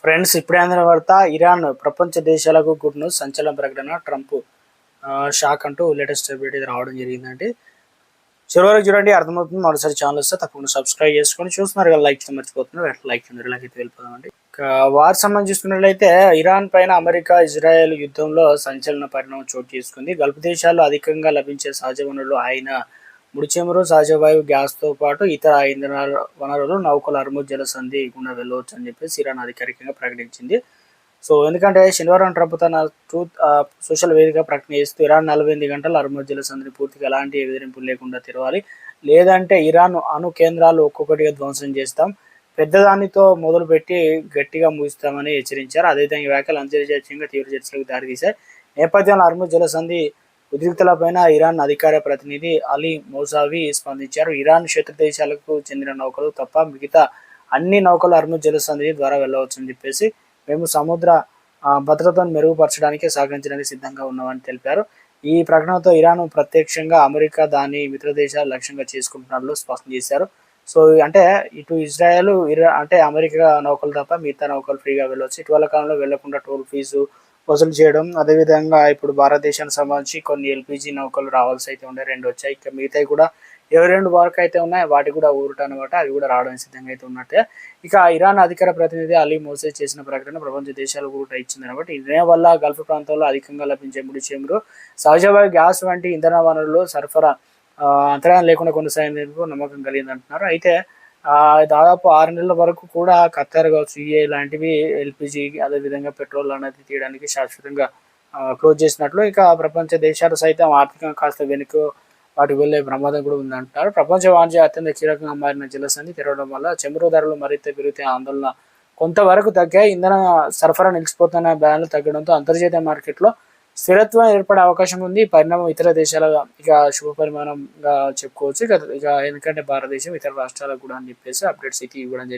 Friends, ఇప్పుడే అందిన వార్త. ఇరాన్ ప్రపంచ దేశాలకు గుడ్ న్యూస్. సంచలన ప్రకటన. ట్రంప్ షాక్ అంటూ లేటెస్ట్ అప్డేట్ ఇది రావడం జరిగిందండి. చివరికి చూడండి, అర్థమవుతుంది. మరోసారి ఛానల్ వస్తే తప్పకుండా సబ్స్క్రైబ్ చేసుకొని చూస్తున్నారు కదా, లైక్ మర్చిపోతున్నారు. లైక్ అయితే వెళ్ళిపోదామండి. వార్ సంబంధించి చూసుకున్నట్లయితే ఇరాన్ పైన అమెరికా ఇజ్రాయెల్ యుద్ధంలో సంచలన పరిణామం చోటు చేసుకుంది. గల్ఫ్ దేశాల్లో అధికంగా లభించే సహజ వనరులు అయిన ముడి చమురు, సహజ వాయువు, గ్యాస్తో పాటు ఇతర ఇంధన వనరులు నౌకల హర్ముజ్ జలసంధి గుండా వెళ్ళవచ్చు అని చెప్పేసి ఇరాన్ అధికారికంగా ప్రకటించింది. సో ఎందుకంటే శనివారం ట్రంప్ తన ట్రూత్ సోషల్ వేదిక ప్రకటన చేస్తూ ఇరాన్ 48 గంటల హర్ముజ్ జలసంధిని పూర్తిగా ఎలాంటి ఎదిరింపులు లేకుండా తెరవాలి, లేదంటే ఇరాన్ అణు కేంద్రాలు ఒక్కొక్కటిగా ధ్వంసం చేస్తాం, పెద్దదానితో మొదలుపెట్టి గట్టిగా ముగిస్తామని హెచ్చరించారు. అదేవిధంగా ఈ వ్యాఖ్యలు అంతర్జాతీయంగా తీవ్ర చర్చలకు దారితీశాయి. నేపథ్యంలో హర్ముజ్ జలసంధి ఉద్రిక్తలపైన ఇరాన్ అధికార ప్రతినిధి అలీ మౌసావి స్పందించారు. ఇరాన్ శత్రు దేశాలకు చెందిన నౌకలు తప్ప మిగతా అన్ని నౌకలు హర్ముజ్ జలసంధి ద్వారా వెళ్ళవచ్చని చెప్పేసి, మేము సముద్ర భద్రతను మెరుగుపరచడానికి సహకరించడానికి సిద్ధంగా ఉన్నామని తెలిపారు. ఈ ప్రకటనతో ఇరాన్ ప్రత్యక్షంగా అమెరికా దాని మిత్ర దేశాలు లక్ష్యంగా చేసుకుంటున్నట్లు స్పష్టం చేశారు. సో అంటే ఇటు ఇజ్రాయెల్ అంటే అమెరికా నౌకలు తప్ప మిగతా నౌకలు ఫ్రీగా వెళ్ళవచ్చు. ఇటీవల కాలంలో వెళ్లకుండా టోల్ ఫీజు వసూలు చేయడం, అదేవిధంగా ఇప్పుడు భారతదేశానికి సంబంధించి కొన్ని ఎల్పిజి నౌకలు రావాల్సి అయితే ఉండే 2 వచ్చాయి. ఇక మిగతాయి కూడా 22 వరకు అయితే ఉన్నాయి. వాటి కూడా ఊరుట అనమాట, అవి కూడా రావడానికి సిద్ధంగా అయితే ఉన్నట్టే. ఇక ఇరాన్ అధికార ప్రతినిధి అలీ మోసే చేసిన ప్రకటన ప్రపంచ దేశాలు ఊరుట ఇచ్చింది అనమాట. ఇదే వల్ల గల్ఫ్ ప్రాంతంలో అధికంగా లభించే ముడి చమురు, సహజవాయు, గ్యాస్ వంటి ఇంధన వనరులు సరఫరా అంతరాయం లేకుండా కొనసాగేందుకు నమ్మకం కలిగింది అంటున్నారు. అయితే దాదాపు 6 నెలల వరకు కూడా ఖత్తర్ కావచ్చు, యూఏ లాంటివి ఎల్పిజి అదేవిధంగా పెట్రోల్ అనేది తీయడానికి శాశ్వతంగా క్లోజ్ చేసినట్లు, ఇక ప్రపంచ దేశాలు సైతం ఆర్థికంగా కాస్త వెనుక వాటికి వెళ్లే ప్రమాదం కూడా ఉందంటున్నారు. ప్రపంచ వాణిజ్య అత్యంత కీలకంగా మారిన జలసంధి తెరవడం వల్ల చమురు ధరలు మరింత పెరిగితే ఆందోళన కొంతవరకు తగ్గాయి. ఇంధన సరఫరా నిలిచిపోతున్న బ్యాన్లు తగ్గడంతో అంతర్జాతీయ మార్కెట్లో స్థిరత్వం ఏర్పడే అవకాశం ఉంది. ఈ పరిణామం ఇతర దేశాల ఇక శుభ పరిమాణంగా చెప్పుకోవచ్చు. ఇక ఎందుకంటే భారతదేశం ఇతర రాష్ట్రాలకు కూడా అని చెప్పేసి అప్డేట్స్ అయితే ఇవ్వడం జరిగింది.